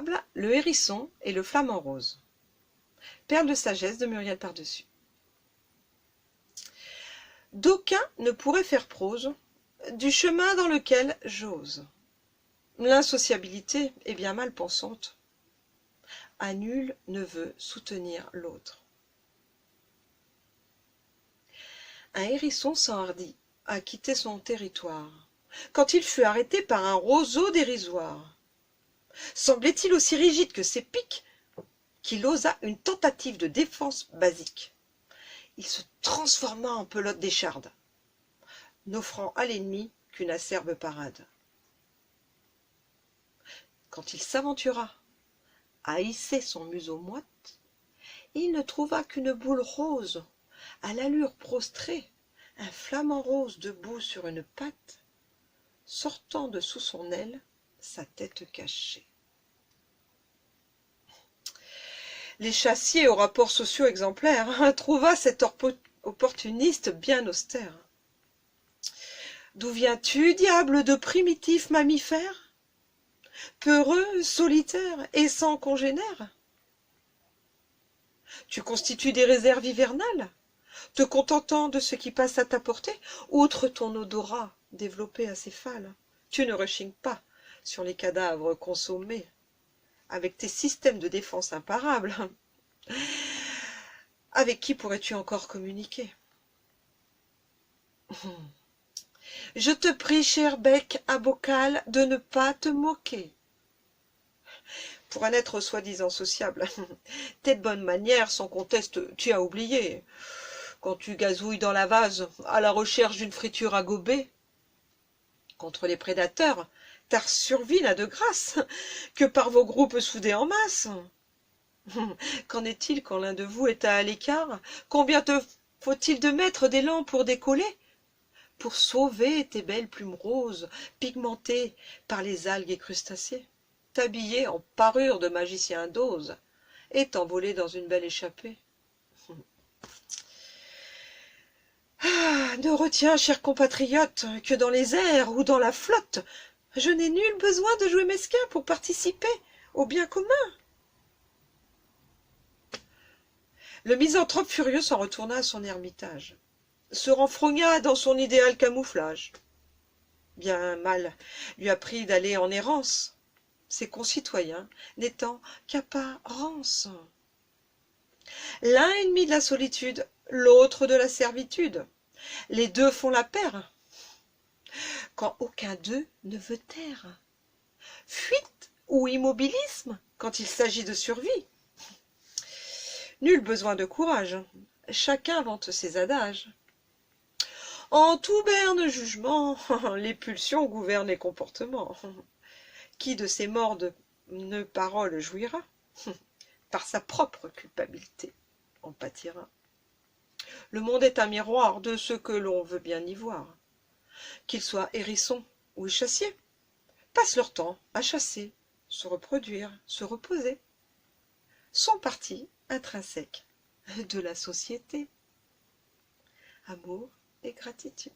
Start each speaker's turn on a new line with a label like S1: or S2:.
S1: fables, le hérisson et le flamant rose. Perle de sagesse de Muriel Pardessus. D'aucuns ne pourraient faire prose du chemin dans lequel j'ose. L'insociabilité est bien mal pensante. À nul ne veut soutenir l'autre. Un hérisson s'enhardit à quitter son territoire, quand il fut arrêté par un roseau dérisoire. Semblait-il aussi rigide que ses pics, qu'il osa une tentative de défense basique. Il se transforma en pelote d'écharde, n'offrant à l'ennemi qu'une acerbe parade. Quand il s'aventura à hisser son museau moite, il ne trouva qu'une boule rose, à l'allure prostrée, un flamant rose debout sur une patte, sortant de sous son aile sa tête cachée. Les chassiers aux rapports sociaux exemplaires trouva cet opportuniste bien austère. « D'où viens-tu, diable de primitif mammifère, peureux, solitaire et sans congénère? Tu constitues des réserves hivernales, te contentant de ce qui passe à ta portée, outre ton odorat développé acéphale. Tu ne rechignes pas sur les cadavres consommés, avec tes systèmes de défense imparables. Avec qui pourrais-tu encore communiquer? Je te prie, cher bec à bocal, de ne pas te moquer. Pour un être soi-disant sociable, tes bonnes manières, sans conteste, tu as oublié. Quand tu gazouilles dans la vase, à la recherche d'une friture à gober. Contre les prédateurs, ta survie n'a de grâce que par vos groupes soudés en masse. Qu'en est-il quand l'un de vous est à l'écart? Combien te faut-il de mètres d'élan pour décoller? Pour sauver tes belles plumes roses, pigmentées par les algues et crustacés, t'habiller en parure de magicien d'ose, et t'envoler dans une belle échappée. Ah, ne retiens, cher compatriote, que dans les airs ou dans la flotte, je n'ai nul besoin de jouer mesquin pour participer au bien commun. Le misanthrope furieux s'en retourna à son ermitage, se renfrogna dans son idéal camouflage. Bien mal lui apprit d'aller en errance, ses concitoyens n'étant qu'apparence. L'un ennemi de la solitude, l'autre de la servitude. Les deux font la paire, quand aucun d'eux ne veut taire. Fuite ou immobilisme quand il s'agit de survie. Nul besoin de courage, chacun vante ses adages. En tout berne jugement, les pulsions gouvernent les comportements. Qui de ces mordes paroles jouira, par sa propre culpabilité en pâtira. Le monde est un miroir de ce que l'on veut bien y voir. Qu'ils soient hérissons ou chassiers, passent leur temps à chasser, se reproduire, se reposer. Sont parties intrinsèques de la société. Amour et gratitude.